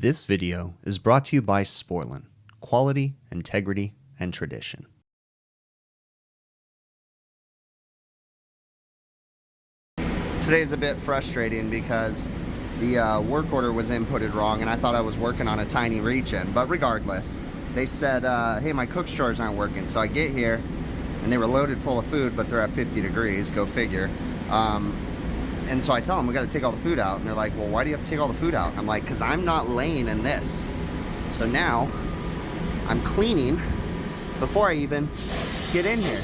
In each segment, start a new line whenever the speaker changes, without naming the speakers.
This video is brought to you by Sporlan, quality, integrity, and tradition.
Today's a bit frustrating because the work order was inputted wrong and I thought I was working on a tiny reach-in, but regardless, they said, hey, my cook stores aren't working. So I get here and they were loaded full of food, but they're at 50 degrees, go figure. And so I tell them, we got to take all the food out. And they're like, well, why do you have to take all the food out? I'm like, because I'm not laying in this. So now I'm cleaning before I even get in here.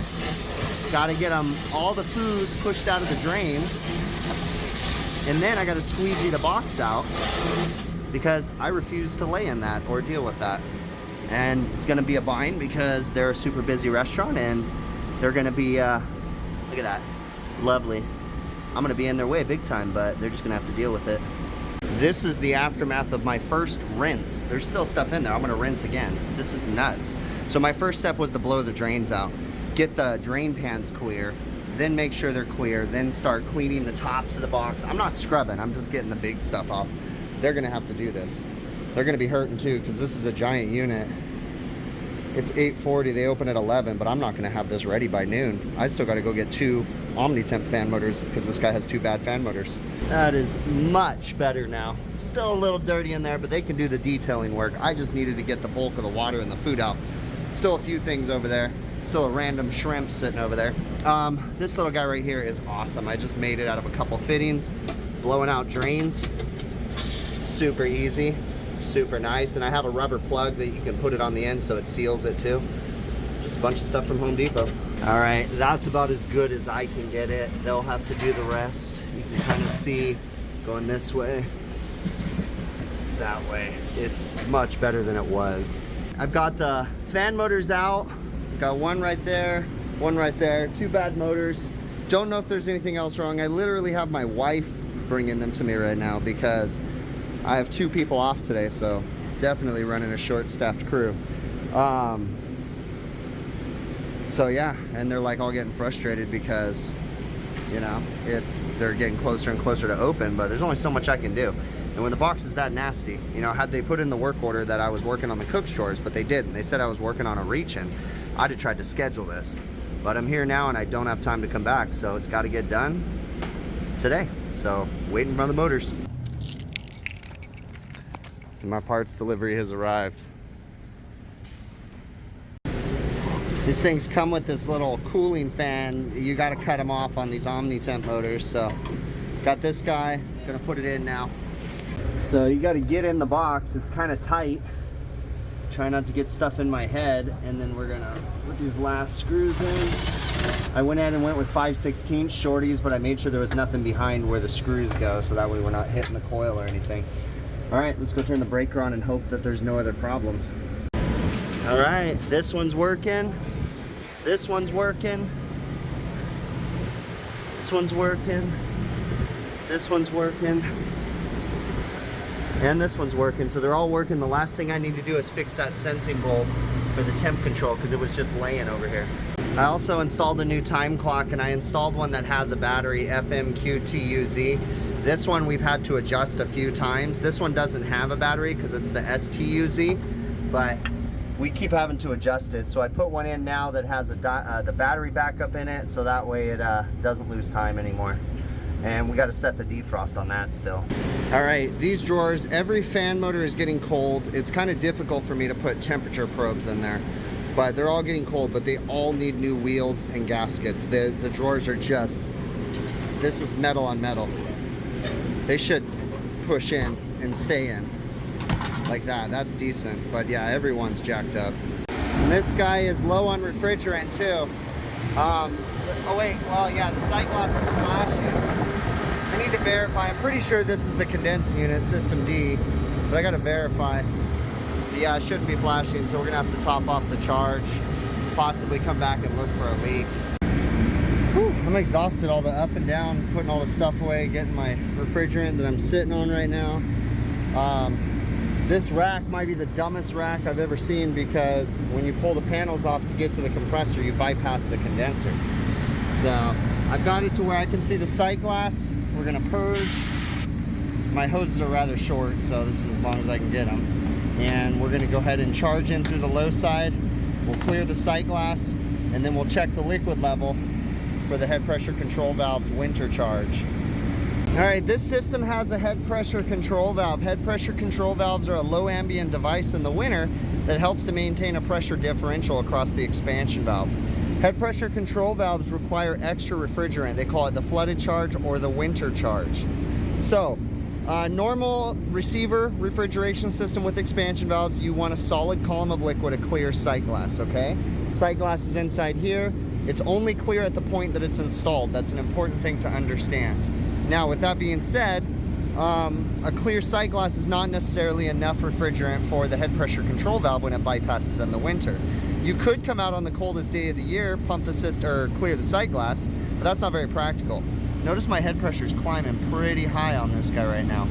Got to get them all the food pushed out of the drain. And then I got to squeegee the box out because I refuse to lay in that or deal with that. And it's going to be a bind because they're a super busy restaurant and they're going to be, look at that, lovely. I'm going to be in their way big time, but they're just going to have to deal with it. This is the aftermath of my first rinse. There's still stuff in there. I'm going to rinse again. This is nuts. So my first step was to blow the drains out, get the drain pans clear, then make sure they're clear, then start cleaning the tops of the box. I'm not scrubbing. I'm just getting the big stuff off. They're going to have to do this. They're going to be hurting too because this is a giant unit. It's 8:40. They open at 11, but I'm not going to have this ready by noon. I still got to go get 2 OmniTemp fan motors because this guy has 2 bad fan motors. That is much better now. Still a little dirty in there, but they can do the detailing work. I just needed to get the bulk of the water and the food out. Still a few things over there. Still a random shrimp sitting over there. This little guy right here is awesome. I just made it out of a couple fittings, blowing out drains. Super easy. Super nice, and I have a rubber plug that you can put it on the end so it seals it too. Just a bunch of stuff from Home Depot. All right, that's about as good as I can get it. They'll have to do the rest. You can kind of see going this way, that way. It's much better than it was. I've got the fan motors out. Got one right there, one right there. 2 bad motors. Don't know if there's anything else wrong. I literally have my wife bringing them to me right now because I have 2 people off today, so definitely running a short-staffed crew. So yeah, and they're like all getting frustrated because, you know, they're getting closer and closer to open, but there's only so much I can do. And when the box is that nasty, you know, had they put in the work order that I was working on the cook stores, but they didn't. They said I was working on a reach-in. I'd have tried to schedule this, but I'm here now and I don't have time to come back, so it's got to get done today. So waiting on the motors. So my parts delivery has arrived. These things come with this little cooling fan. You got to cut them off on these OmniTemp motors. So got this guy, gonna put it in now. So you got to get in the box. It's kind of tight. Try not to get stuff in my head, and then we're gonna put these last screws in. I went ahead and went with 5/16 shorties, but I made sure there was nothing behind where the screws go, so that way we're not hitting the coil or anything. All right, let's go turn the breaker on and hope that there's no other problems. All right, this one's working. This one's working. This one's working. This one's working. And this one's working, so they're all working. The last thing I need to do is fix that sensing bulb for the temp control because it was just laying over here. I also installed a new time clock, and I installed one that has a battery, FMQTUZ. This one we've had to adjust a few times. This one doesn't have a battery because it's the STUZ, but we keep having to adjust it. So I put one in now that has the battery backup in it, so that way it doesn't lose time anymore. And we got to set the defrost on that still. All right, these drawers, every fan motor is getting cold. It's kind of difficult for me to put temperature probes in there, but they're all getting cold, but they all need new wheels and gaskets. The drawers are just, this is metal on metal. They should push in and stay in like that. That's decent, but yeah, everyone's jacked up. And this guy is low on refrigerant too. Oh wait, well yeah, the sight glass is flashing. I need to verify. I'm pretty sure this is the condensing unit, system D, but I gotta verify. But yeah, it shouldn't be flashing, so we're gonna have to top off the charge, possibly come back and look for a leak. Whew, I'm exhausted, all the up and down, putting all the stuff away, getting my refrigerant that I'm sitting on right now. This rack might be the dumbest rack I've ever seen because when you pull the panels off to get to the compressor, you bypass the condenser. So I've got it to where I can see the sight glass. We're gonna purge. my hoses are rather short, so this is as long as I can get them. And we're gonna go ahead and charge in through the low side. We'll clear the sight glass, and then we'll check the liquid level for the head pressure control valve's winter charge. All right, this system has a head pressure control valve. Head pressure control valves are a low ambient device in the winter that helps to maintain a pressure differential across the expansion valve. Head pressure control valves require extra refrigerant. They call it the flooded charge or the winter charge. So, normal receiver refrigeration system with expansion valves, you want a solid column of liquid, a clear sight glass, okay? Sight glass is inside here. It's only clear at the point that it's installed. That's an important thing to understand. Now, with that being said, a clear sight glass is not necessarily enough refrigerant for the head pressure control valve when it bypasses in the winter. You could come out on the coldest day of the year, pump the system or clear the sight glass, but that's not very practical. Notice my head pressure is climbing pretty high on this guy right now.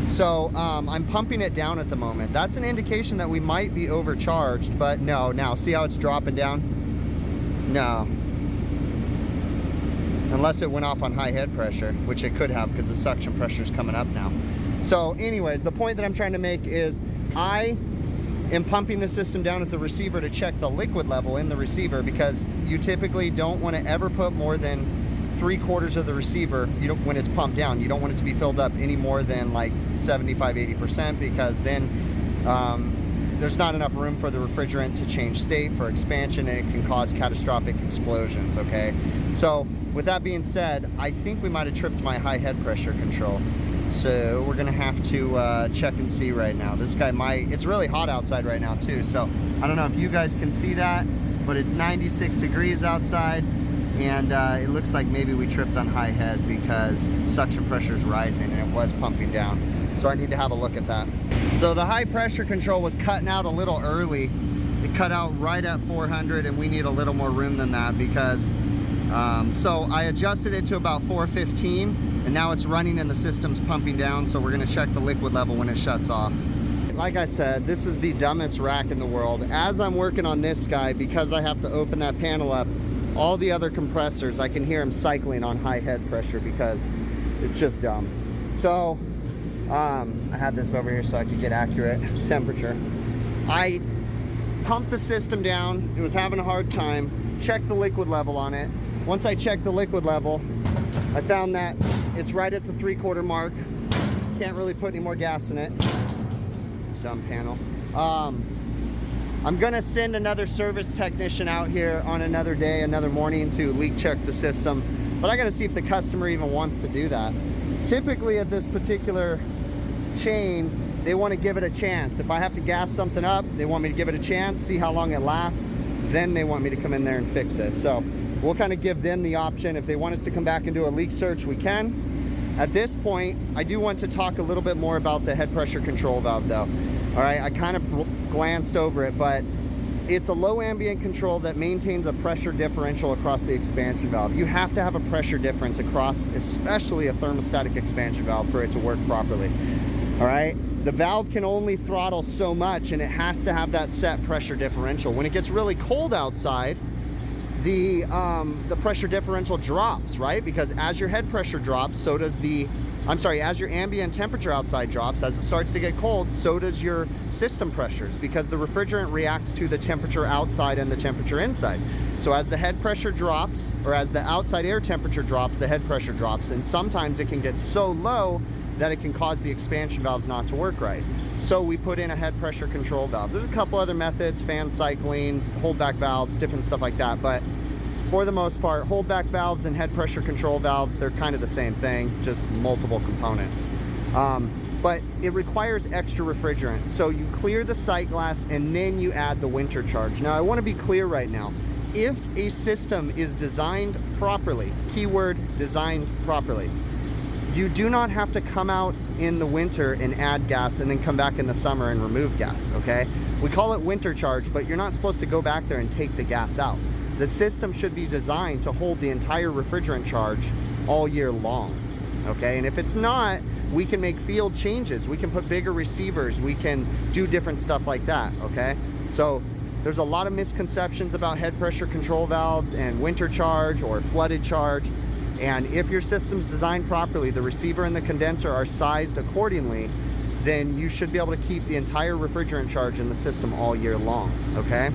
So I'm pumping it down at the moment. That's an indication that we might be overcharged, but no. Now, see how it's dropping down? No. Unless it went off on high head pressure, which it could have because the suction pressure is coming up now. So anyways, the point that I'm trying to make is I am pumping the system down at the receiver to check the liquid level in the receiver, because you typically don't want to ever put more than 3/4 of the receiver, when it's pumped down. You don't want it to be filled up any more than like 75–80%, because then there's not enough room for the refrigerant to change state for expansion, and it can cause catastrophic explosions, okay? So with that being said, I think we might have tripped my high head pressure control. So we're gonna have to check and see right now. This guy it's really hot outside right now too, so I don't know if you guys can see that, but it's 96 degrees outside, and it looks like maybe we tripped on high head because suction pressure is rising and it was pumping down. So I need to have a look at that. So the high pressure control was cutting out a little early. It cut out right at 400, and we need a little more room than that because, so I adjusted it to about 415, and now it's running and the system's pumping down, so we're gonna check the liquid level when it shuts off. Like I said, this is the dumbest rack in the world. As I'm working on this guy, because I have to open that panel up, all the other compressors, I can hear them cycling on high head pressure because it's just dumb. So, I had this over here so I could get accurate temperature. I pumped the system down. It was having a hard time. Checked the liquid level on it. Once I checked the liquid level, I found that it's right at the 3/4 mark. Can't really put any more gas in it. Dumb panel. I'm gonna send another service technician out here on another day, another morning, to leak check the system, but I gotta see if the customer even wants to do that. Typically at this particular chain, they want to give it a chance. If I have to gas something up, they want me to give it a chance, see how long it lasts, then they want me to come in there and fix it. So we'll kind of give them the option. If they want us to come back and do a leak search, we can. At this point, I do want to talk a little bit more about the head pressure control valve though. All right, I kind of glanced over it, but it's a low ambient control that maintains a pressure differential across the expansion valve. You have to have a pressure difference across, especially a thermostatic expansion valve, for it to work properly. All right, the valve can only throttle so much, and it has to have that set pressure differential. When it gets really cold outside, the pressure differential drops, right? Because as your head pressure drops, so does as your ambient temperature outside drops, as it starts to get cold, so does your system pressures, because the refrigerant reacts to the temperature outside and the temperature inside. So as the head pressure drops, or as the outside air temperature drops, the head pressure drops, and sometimes it can get so low that it can cause the expansion valves not to work right. So we put in a head pressure control valve. There's a couple other methods, fan cycling, holdback valves, different stuff like that, but for the most part, holdback valves and head pressure control valves, they're kind of the same thing, just multiple components. But it requires extra refrigerant. So you clear the sight glass and then you add the winter charge. Now I want to be clear right now. If a system is designed properly, keyword designed properly, you do not have to come out in the winter and add gas and then come back in the summer and remove gas, okay? We call it winter charge, but you're not supposed to go back there and take the gas out. The system should be designed to hold the entire refrigerant charge all year long, okay? And if it's not, we can make field changes. We can put bigger receivers. We can do different stuff like that, okay? So there's a lot of misconceptions about head pressure control valves and winter charge or flooded charge. And if your system's designed properly, the receiver and the condenser are sized accordingly, then you should be able to keep the entire refrigerant charge in the system all year long, okay?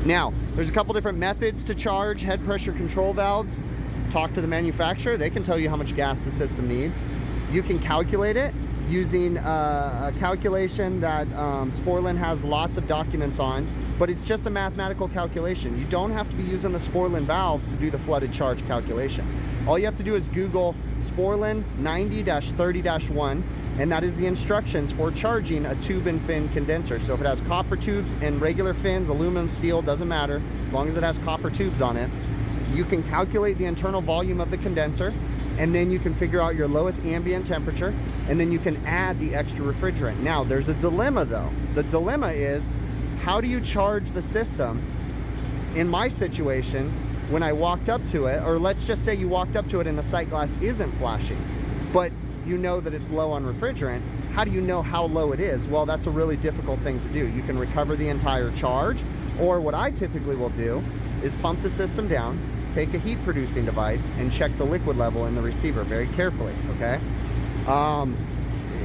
Now, there's a couple different methods to charge head pressure control valves. Talk to the manufacturer, they can tell you how much gas the system needs. You can calculate it using a calculation that Sporlan has lots of documents on, but it's just a mathematical calculation. You don't have to be using the Sporlan valves to do the flooded charge calculation. All you have to do is Google Sporlan 90-30-1, and that is the instructions for charging a tube and fin condenser. So if it has copper tubes and regular fins, aluminum, steel, doesn't matter, as long as it has copper tubes on it, you can calculate the internal volume of the condenser, and then you can figure out your lowest ambient temperature, and then you can add the extra refrigerant. Now, there's a dilemma though. The dilemma is, how do you charge the system? In my situation, when I walked up to it, or let's just say you walked up to it and the sight glass isn't flashing, but you know that it's low on refrigerant, how do you know how low it is? Well, that's a really difficult thing to do. You can recover the entire charge, or what I typically will do is pump the system down, take a heat producing device, and check the liquid level in the receiver very carefully, okay?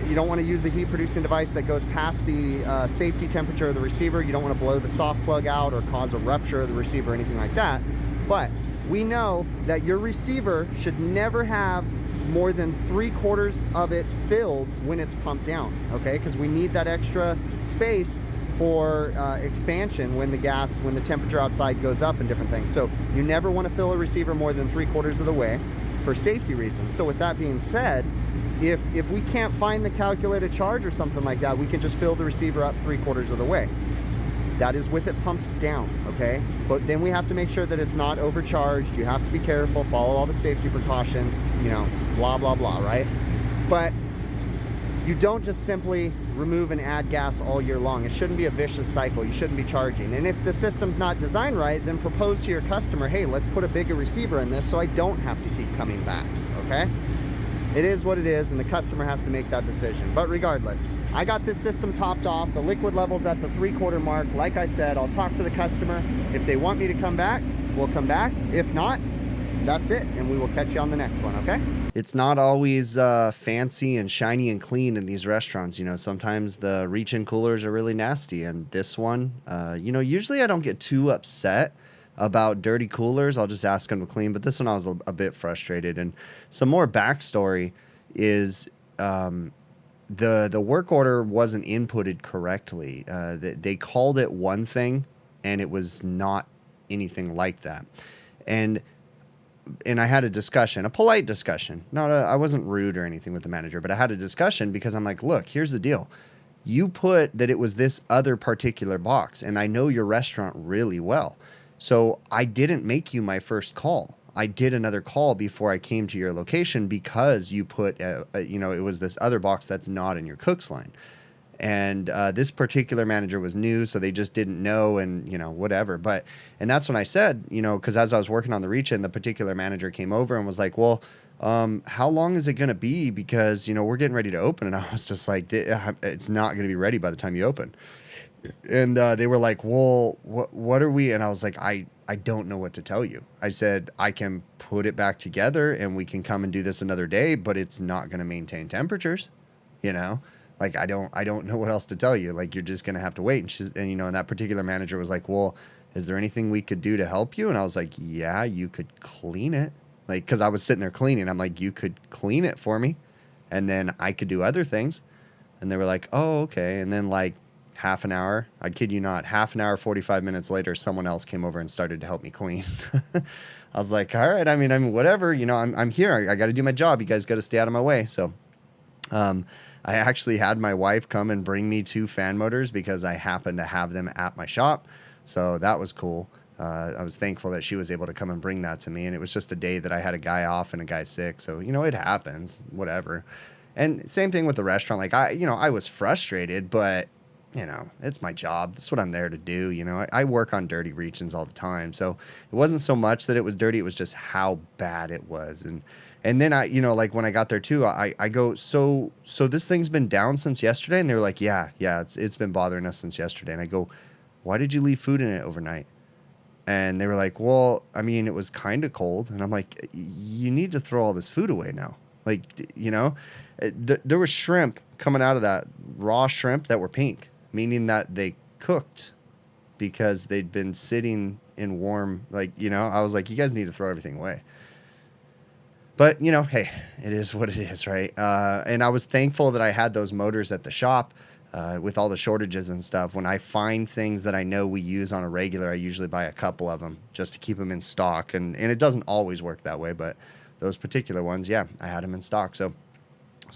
You don't want to use a heat producing device that goes past the safety temperature of the receiver. You don't want to blow the soft plug out or cause a rupture of the receiver or anything like that. But we know that your receiver should never have more than 3/4 of it filled when it's pumped down, okay? Because we need that extra space for expansion when the temperature outside goes up and different things. So you never want to fill a receiver more than 3/4 of the way for safety reasons. So with that being said, if we can't find the calculated charge or something like that, we can just fill the receiver up 3/4 of the way. That is with it pumped down, okay? But then we have to make sure that it's not overcharged. You have to be careful, follow all the safety precautions, you know, blah, blah, blah, right? But you don't just simply remove and add gas all year long. It shouldn't be a vicious cycle. You shouldn't be charging. And if the system's not designed right, then propose to your customer, hey, let's put a bigger receiver in this so I don't have to keep coming back, okay? It is what it is, and the customer has to make that decision. But regardless, I got this system topped off. The liquid level's at the 3/4 mark. Like I said, I'll talk to the customer. If they want me to come back, we'll come back. If not, that's it, and we will catch you on the next one, okay?
It's not always fancy and shiny and clean in these restaurants. You know, sometimes the reach-in coolers are really nasty, and this one, you know, usually I don't get too upset about dirty coolers. I'll just ask them to clean, but this one I was a bit frustrated. And some more backstory is the work order wasn't inputted correctly. They called it one thing, and it was not anything like that. And I had a discussion, a polite discussion. I wasn't rude or anything with the manager, but I had a discussion because I'm like, look, here's the deal. You put that it was this other particular box, and I know your restaurant really well. So I didn't make you my first call. I did another call before I came to your location because you put, you know, it was this other box that's not in your cook's line. And this particular manager was new, so they just didn't know, and, you know, whatever. And that's when I said, you know, because as I was working on the reach-in, the particular manager came over and was like, well, how long is it going to be? Because, you know, we're getting ready to open. And I was just like, it's not going to be ready by the time you open. And they were like, well, what are we? And I was like, I don't know what to tell you. I said, I can put it back together and we can come and do this another day, but it's not going to maintain temperatures, you know? Like, I don't know what else to tell you. Like, you're just going to have to wait. And, you know, and that particular manager was like, well, is there anything we could do to help you? And I was like, yeah, you could clean it. Like, because I was sitting there cleaning. I'm like, you could clean it for me, and then I could do other things. And they were like, oh, okay. And then, like, half an hour, I kid you not, half an hour, 45 minutes later, someone else came over and started to help me clean. I was like, all right, I mean, whatever, you know, I'm here. I got to do my job. You guys got to stay out of my way. So I actually had my wife come and bring me 2 fan motors because I happened to have them at my shop. So that was cool. I was thankful that she was able to come and bring that to me. And it was just a day that I had a guy off and a guy sick. So, you know, it happens, whatever. And same thing with the restaurant. Like, I was frustrated, but, you know, it's my job. That's what I'm there to do. You know, I work on dirty reach-ins all the time. So it wasn't so much that it was dirty. It was just how bad it was. And then I, you know, like when I got there too, I go, so this thing's been down since yesterday? And they were like, yeah, it's been bothering us since yesterday. And I go, why did you leave food in it overnight? And they were like, well, I mean, it was kind of cold. And I'm like, you need to throw all this food away now. Like, there was shrimp coming out of that, raw shrimp that were pink, meaning that they cooked because they'd been sitting in warm, I was like, you guys need to throw everything away. But, hey, it is what it is, right? And I was thankful that I had those motors at the shop with all the shortages and stuff. When I find things that I know we use on a regular, I usually buy a couple of them just to keep them in stock. And it doesn't always work that way, but those particular ones, yeah, I had them in stock. So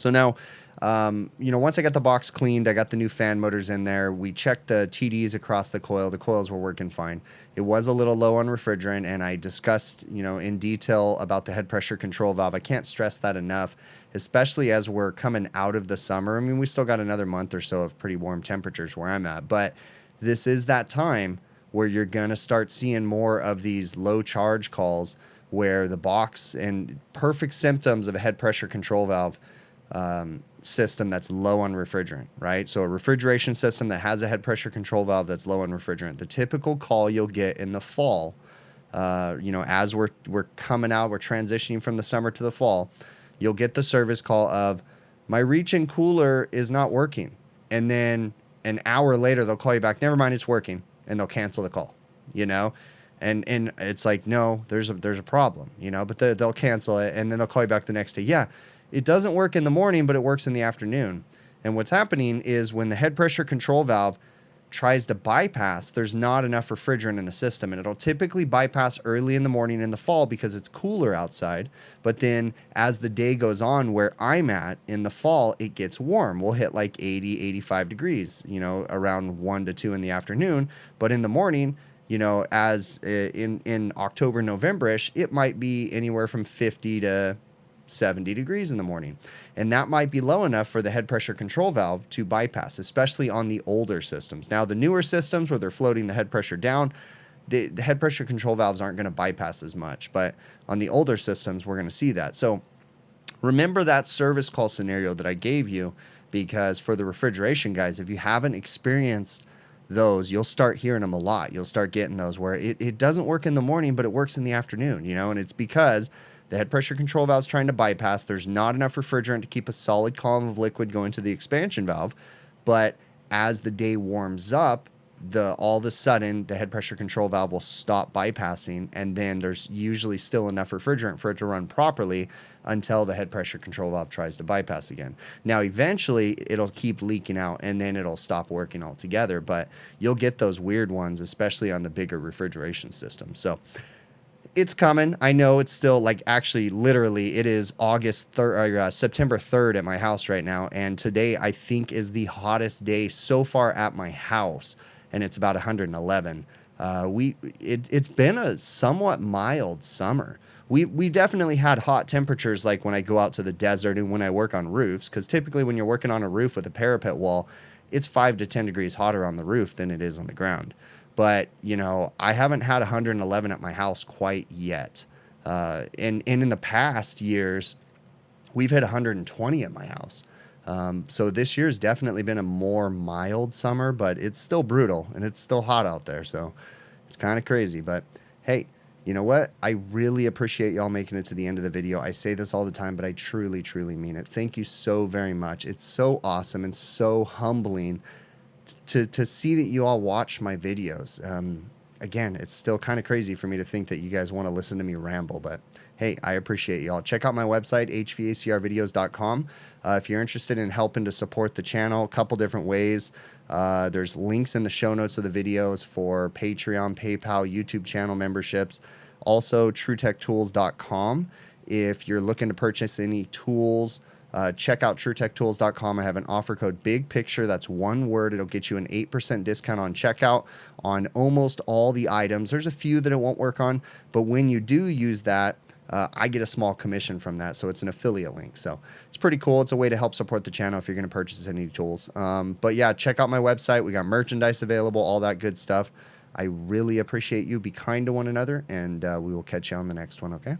now, once I got the box cleaned, I got the new fan motors in there. We checked the TDs across the coil. The coils were working fine. It was a little low on refrigerant, and I discussed, in detail about the head pressure control valve. I can't stress that enough, especially as we're coming out of the summer. I mean, we still got another month or so of pretty warm temperatures where I'm at, but this is that time where you're going to start seeing more of these low charge calls where the box, and perfect symptoms of a head pressure control valve system that's low on refrigerant, right? So a refrigeration system that has a head pressure control valve that's low on refrigerant. The typical call you'll get in the fall, as we're coming out, we're transitioning from the summer to the fall, you'll get the service call of, my reach-in cooler is not working. And then an hour later, they'll call you back, never mind, it's working, and they'll cancel the call, And it's like, no, there's a problem, but they'll cancel it, and then they'll call you back the next day. Yeah, it doesn't work in the morning, but it works in the afternoon. And what's happening is when the head pressure control valve tries to bypass, there's not enough refrigerant in the system. And it'll typically bypass early in the morning in the fall because it's cooler outside. But then as the day goes on, where I'm at in the fall, it gets warm. We'll hit like 80, 85 degrees, around 1 to 2 in the afternoon. But in the morning, as in October, November-ish, it might be anywhere from 50 to 70 degrees in the morning. And that might be low enough for the head pressure control valve to bypass, especially on the older systems. Now, the newer systems where they're floating the head pressure down, the head pressure control valves aren't going to bypass as much. But on the older systems, we're going to see that. So remember that service call scenario that I gave you, because for the refrigeration guys, if you haven't experienced those, you'll start hearing them a lot. You'll start getting those where it doesn't work in the morning, but it works in the afternoon, and it's because the head pressure control valve is trying to bypass. There's not enough refrigerant to keep a solid column of liquid going to the expansion valve. But as the day warms up, all of a sudden, the head pressure control valve will stop bypassing. And then there's usually still enough refrigerant for it to run properly until the head pressure control valve tries to bypass again. Now, eventually, it'll keep leaking out, and then it'll stop working altogether. But you'll get those weird ones, especially on the bigger refrigeration systems. So it's coming. I know it's still actually literally it is September 3rd at my house right now. And today I think is the hottest day so far at my house. And it's about 111. It's been a somewhat mild summer. We definitely had hot temperatures like when I go out to the desert and when I work on roofs. Because typically when you're working on a roof with a parapet wall, it's 5 to 10 degrees hotter on the roof than it is on the ground. But, I haven't had 111 at my house quite yet. And in the past years, we've hit 120 at my house. So this year's definitely been a more mild summer, but it's still brutal and it's still hot out there. So it's kind of crazy. But hey, you know what? I really appreciate y'all making it to the end of the video. I say this all the time, but I truly, truly mean it. Thank you so very much. It's so awesome and so humbling to see that you all watch my videos. Again, it's still kind of crazy for me to think that you guys want to listen to me ramble, but hey, I appreciate y'all. Check out my website, hvacrvideos.com. If you're interested in helping to support the channel, a couple different ways. There's links in the show notes of the videos for Patreon, PayPal, YouTube channel memberships. Also, TrueTechTools.com. If you're looking to purchase any tools, check out TrueTechTools.com. I have an offer code Big Picture. That's one word. It'll get you an 8% discount on checkout on almost all the items. There's a few that it won't work on, but when you do use that, I get a small commission from that. So it's an affiliate link. So it's pretty cool. It's a way to help support the channel if you're going to purchase any tools. But yeah, check out my website. We got merchandise available, all that good stuff. I really appreciate you. Be kind to one another, and we will catch you on the next one, okay?